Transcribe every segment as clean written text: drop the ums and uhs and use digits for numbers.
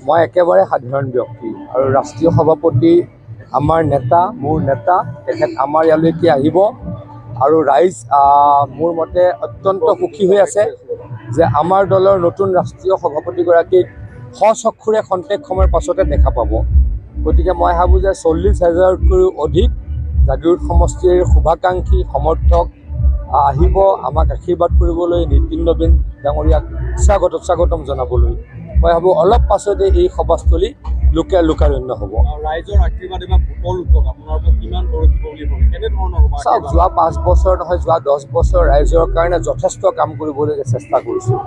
মই একেবাৰে সাধাৰণ ব্যক্তি আৰু ৰাষ্ট্ৰীয় সভাপতি আমাৰ নেতা, মোৰ নেতা, তেখেত আমাৰ ইয়ালৈকে আহিব আৰু ৰাইজ মোৰ মতে অত্যন্ত সুখী হৈ আছে যে আমাৰ দলৰ নতুন ৰাষ্ট্ৰীয় সভাপতিগৰাকীক সচক্ষুৰে খন্তেক সময়ৰ পাছতে দেখা পাব। গতিকে মই ভাবোঁ যে 40,000তকৈও অধিক জাগিৰোড সমষ্টিৰ শুভাকাংক্ষী সমৰ্থক আহিব আমাক আশীৰ্বাদ কৰিবলৈ, নীতিন নবীন ডাঙৰীয়াক স্বাগতম জনাবলৈ। মই ভাবোঁ অলপ পাছতে এই সভাস্থলী লোকাৰণ্য হ'ব। ৰাইজৰ আশীৰ্বাদ বা ভোটৰ লোকক আপোনাৰ ওপৰত কিমান বৰষিব বুলি ভাবে, কেনেধৰণৰ হ'ব? চাওক, যোৱা 5 বছৰ নহয়, যোৱা 10 বছৰ ৰাইজৰ কাৰণে যথেষ্ট কাম কৰিবলৈ চেষ্টা কৰিছোঁ।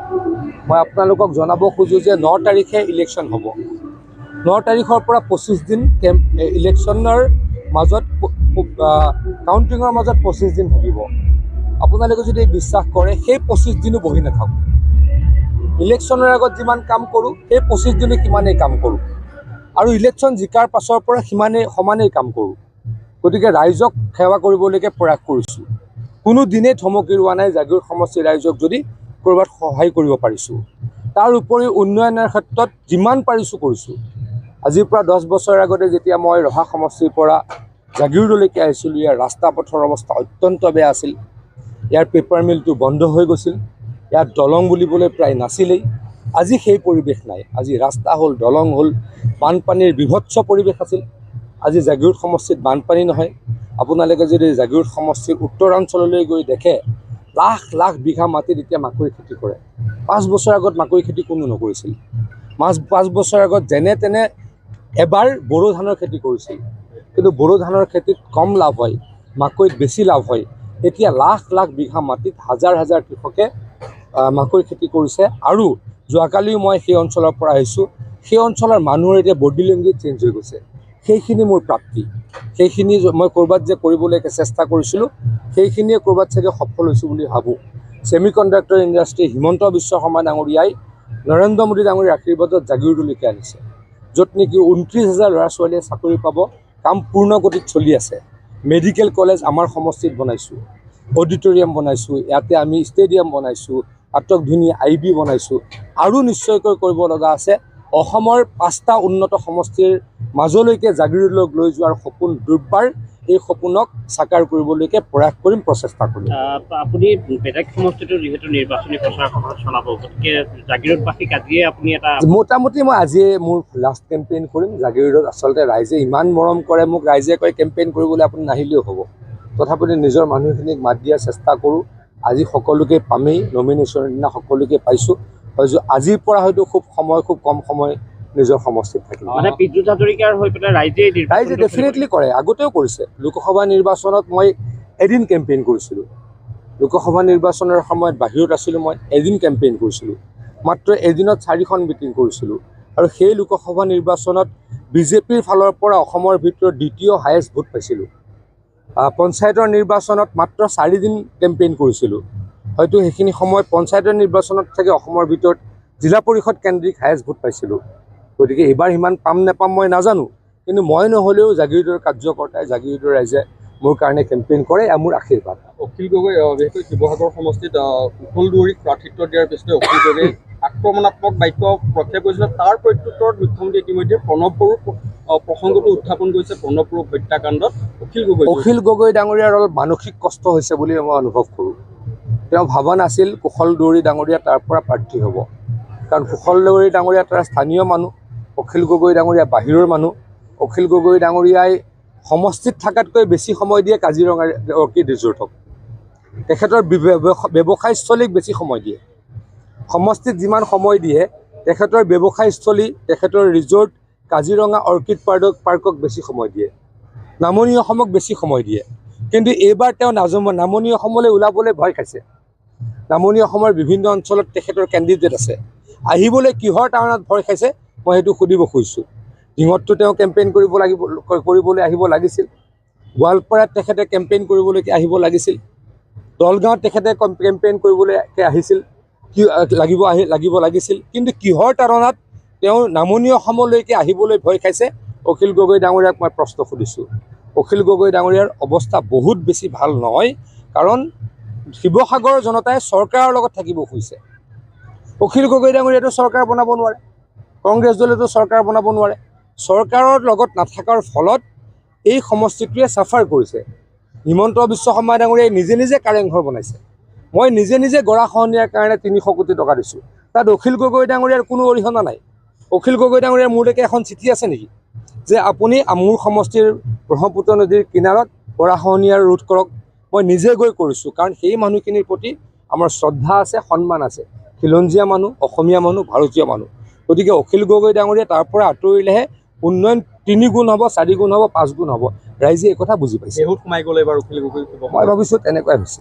মই আপোনালোকক জনাব খোজোঁ যে 9 তাৰিখে ইলেকশ্যন হ'ব। 9 তাৰিখৰ পৰা 25 দিন ইলেকশ্যনৰ মাজত কাউণ্টিঙৰ মাজত 25 দিন থাকিব। আপোনালোকে যদি বিশ্বাস কৰে, সেই 25 দিনো বহি নাথাকোঁ। ইলেকশ্যনৰ আগত যিমান কাম কৰোঁ, সেই 25 দিনো সিমানেই কাম কৰোঁ আৰু ইলেকশ্যন জিকাৰ পাছৰ পৰা সমানেই কাম কৰোঁ। গতিকে ৰাইজক সেৱা কৰিবলৈকে প্ৰয়াস কৰিছোঁ। কোনো দিনেই থমকি ৰোৱা নাই জাগিৰোড সমষ্টিৰ ৰাইজক যদি ক'ৰবাত সহায় কৰিব পাৰিছোঁ। তাৰ উপৰিও উন্নয়নৰ ক্ষেত্ৰত যিমান পাৰিছোঁ কৰিছোঁ। আজিৰ পৰা 10 বছৰ আগতে যেতিয়া মই ৰহা সমষ্টিৰ পৰা জাগিৰোডলৈকে আহিছিলোঁ, ইয়াৰ ৰাস্তা পথৰ অৱস্থা অত্যন্ত বেয়া আছিল। ইয়াৰ পেপাৰ মিলটো বন্ধ হৈ গৈছিল। ইয়াত দলং বুলিবলৈ প্ৰায় নাছিলেই। আজি সেই পৰিৱেশ নাই। আজি ৰাস্তা হ'ল, দলং হ'ল, বানপানীৰ বিভৎস পৰিৱেশ আছিল। আজি জাগিৰোড সমষ্টিত বানপানী নহয়। আপোনালোকে যদি জাগিৰোড সমষ্টিৰ উত্তৰাঞ্চললৈ গৈ দেখে, লাখ লাখ বিঘা মাটিত এতিয়া মাকৈ খেতি কৰে। 5 বছৰ আগত মাকৈ খেতি কোনো নকৰিছিল। 5 বছৰ আগত যেনে তেনে এবাৰ বড়ো ধানৰ খেতি কৰিছিল, কিন্তু বড়ো ধানৰ খেতিত কম লাভ হয়, মাকৈত বেছি লাভ হয়। এতিয়া লাখ লাখ বিঘা মাটিত হাজাৰ হাজাৰ কৃষকে মাকৈ খেতি কৰিছে। আৰু যোৱাকালিও মই সেই অঞ্চলৰ পৰা আহিছোঁ। সেই অঞ্চলৰ মানুহৰ এতিয়া বডি লেংগুৱেজ চেঞ্জ হৈ গৈছে। সেইখিনি মোৰ প্ৰাপ্তি। সেইখিনি মই ক'ৰবাত যে কৰিবলৈকে চেষ্টা কৰিছিলোঁ, সেইখিনিয়ে ক'ৰবাত চাগে সফল হৈছোঁ বুলি ভাবোঁ। Semi conductor industry Himanta Biswa Sarma ডাঙৰীয়াই নৰেন্দ্ৰ মোদী ডাঙৰীয়াৰ আশীৰ্বাদত জাগিৰোডলৈকে আনিছে, য'ত নেকি 29,000 ল'ৰা ছোৱালীয়ে চাকৰি পাব। কাম পূৰ্ণ গতিত চলি আছে। মেডিকেল কলেজ আমাৰ সমষ্টিত বনাইছোঁ, অডিটৰিয়াম বনাইছোঁ, ইয়াতে আমি ষ্টেডিয়াম বনাইছোঁ, আটক ধুনীয়া IB বনাইছোঁ। আৰু নিশ্চয়কৈ কৰিব লগা আছে। অসমৰ 5টা উন্নত সমষ্টিৰ মাজলৈকে জাগিৰোডক লৈ যোৱাৰ সপোন দুৰ্বাৰ। এই সপোনক সাকাৰ কৰিবলৈকে প্ৰয়াস কৰিম, প্ৰচেষ্টা কৰিম। আপুনি বেলেগ সমষ্টিটো যিহেতু নিৰ্বাচনী প্ৰচাৰ সভা চলাব, গতিকে জাগিৰোডবাসীক আজিয়ে আপুনি এটা মোটামুটি মই আজিয়ে মোৰ লাষ্ট কেম্পেইন কৰিম জাগিৰোডত। আচলতে ৰাইজে ইমান মৰম কৰে মোক, ৰাইজে কয় কেম্পেইন কৰিবলৈ আপুনি নাহিলেও হ'ব। তথাপিতো নিজৰ মানুহখিনিক মাত দিয়াৰ চেষ্টা কৰোঁ। আজি সকলোকে পামেই, নমিনেশ্যনৰ দিনা সকলোকে পাইছোঁ। আজিৰ পৰা হয়তো খুব কম সময় নিজৰ সমষ্টিত থাকিব। মানে পিযুষ হাজৰিকাৰ হৈ পেলাই ৰাইজে ডেফিনেটলি কৰে, আগতেও কৰিছে। লোকসভা নিৰ্বাচনত মই এদিন কেম্পেইন কৰিছিলোঁ। লোকসভা নিৰ্বাচনৰ সময়ত বাহিৰত আছিলোঁ, মই এদিন কেম্পেইন কৰিছিলোঁ। মাত্ৰ এদিনত 4খন মিটিং কৰিছিলোঁ। আৰু সেই লোকসভা নিৰ্বাচনত বিজেপিৰ ফালৰ পৰা অসমৰ ভিতৰত দ্বিতীয় হায়েষ্ট ভোট পাইছিলোঁ। পঞ্চায়তৰ নিৰ্বাচনত মাত্ৰ 4 দিন কেম্পেইন কৰিছিলোঁ। হয়তো সেইখিনি সময়ত পঞ্চায়তৰ নিৰ্বাচনত চাগে অসমৰ ভিতৰত জিলা পৰিষদ কেন্দ্ৰিক হায়েষ্ট ভোট পাইছিলোঁ। গতিকে এইবাৰ সিমান পাম নেপাম মই নাজানো, কিন্তু মই নহ'লেও জাগিৰোডৰ কাৰ্যকৰ্তাই, জাগিৰোডৰ ৰাইজে মোৰ কাৰণে কেম্পেইন কৰে। মোৰ আশীৰ্বাদ। অখিল গগৈ বিশেষকৈ শিৱসাগৰ সমষ্টিত কুশল দুৱৰীক প্ৰাৰ্থিত্ব দিয়াৰ পিছতে অখিল গগৈ আক্ৰমণাত্মক বাক্য প্ৰক্ষেপ কৰিছিল। তাৰ প্ৰত্যুত্তৰত মুখ্যমন্ত্ৰী ইতিমধ্যে প্ৰণৱ বড়োৰ প্ৰসংগটো উত্থাপন কৰিছে। প্ৰণৱ বড়ো হত্যাকাণ্ডত অখিল গগৈ ডাঙৰীয়াৰ অলপ মানসিক কষ্ট হৈছে বুলি মই অনুভৱ কৰোঁ। তেওঁ ভবা নাছিল কুশল দুৱৰী ডাঙৰীয়া তাৰ পৰা প্ৰাৰ্থী হ'ব, কাৰণ কুশল দুৱৰী ডাঙৰীয়া তাৰ স্থানীয় মানুহ, অখিল গগৈ ডাঙৰীয়া বাহিৰৰ মানুহ। অখিল গগৈ ডাঙৰীয়াই সমষ্টিত থকাতকৈ বেছি সময় দিয়ে কাজিৰঙাৰ অৰ্কিড ৰিজৰ্টক। তেখেতৰ ব্যৱসায়স্থলীক বেছি সময় দিয়ে। সমষ্টিত যিমান সময় দিয়ে, তেখেতৰ ব্যৱসায়স্থলী, তেখেতৰ ৰিজৰ্ট কাজিৰঙা অৰ্কিড পাৰ্কক বেছি সময় দিয়ে। নামনি অসমক বেছি সময় দিয়ে। কিন্তু এইবাৰ তেওঁ নামনি অসমলৈ ওলাবলৈ ভয় খাইছে। নামনি অসমৰ বিভিন্ন অঞ্চলত তেখেতৰ কেণ্ডিডেট আছে। আহিবলৈ কিহৰ কাৰণত ভয় খাইছে মই সেইটো সুধিব খুজিছোঁ। ডিঙতটো তেওঁ কেম্পেইন কৰিবলৈ আহিব লাগিছিল। গোৱালপাৰাত তেখেতে কেম্পেইন কৰিবলৈকে আহিব লাগিছিল। দলগাঁৱত তেখেতে কেম্পেইন কৰিবলৈকে লাগিব লাগিছিল। কিন্তু কিহৰ কাৰণত তেওঁ নামনি অসমলৈকে আহিবলৈ ভয় খাইছে, অখিল গগৈ ডাঙৰীয়াক মই প্ৰশ্ন সুধিছোঁ। অখিল গগৈ ডাঙৰীয়াৰ অৱস্থা বহুত বেছি ভাল নহয়, কাৰণ শিৱসাগৰৰ জনতাই চৰকাৰৰ লগত থাকিব খুজিছে। অখিল গগৈ ডাঙৰীয়াটো চৰকাৰ বনাব নোৱাৰে। কংগ্ৰেছ দলেতো চৰকাৰ বনাব নোৱাৰে। চৰকাৰৰ লগত নাথাকাৰ ফলত এই সমষ্টিটোৱে চাফাৰ কৰিছে। হিমন্ত বিশ্ব শৰ্মা ডাঙৰীয়াই নিজে নিজে কাৰেংঘৰ বনাইছে। মই নিজে নিজে গৰাখহনীয়াৰ কাৰণে 300 কোটি টকা দিছোঁ। তাত অখিল গগৈ ডাঙৰীয়াৰ কোনো অৰিহণা নাই। অখিল গগৈ ডাঙৰীয়াৰ মোৰলৈকে এখন চিঠি আছে নেকি যে আপুনি মোৰ সমষ্টিৰ ব্ৰহ্মপুত্ৰ নদীৰ কিনাৰত গৰাখহনীয়া ৰোধ কৰক? মই নিজে গৈ কৰিছোঁ, কাৰণ সেই মানুহখিনিৰ প্ৰতি আমাৰ শ্ৰদ্ধা আছে, সন্মান আছে। খিলঞ্জীয়া মানুহ, অসমীয়া মানুহ, ভাৰতীয় মানুহ। গতিকে অখিল গগৈ ডাঙৰীয়া তাৰ পৰা আঁতৰিলেহে উন্নয়ন 3 গুণ হ'ব, 4 গুণ হ'ব, 5 গুণ হ'ব। ৰাইজে এই কথা বুজি পাইছে। বিহুত সোমাই গ'লে এবাৰ অখিল গগৈ মই ভাবিছোঁ তেনেকুৱাই হৈছে।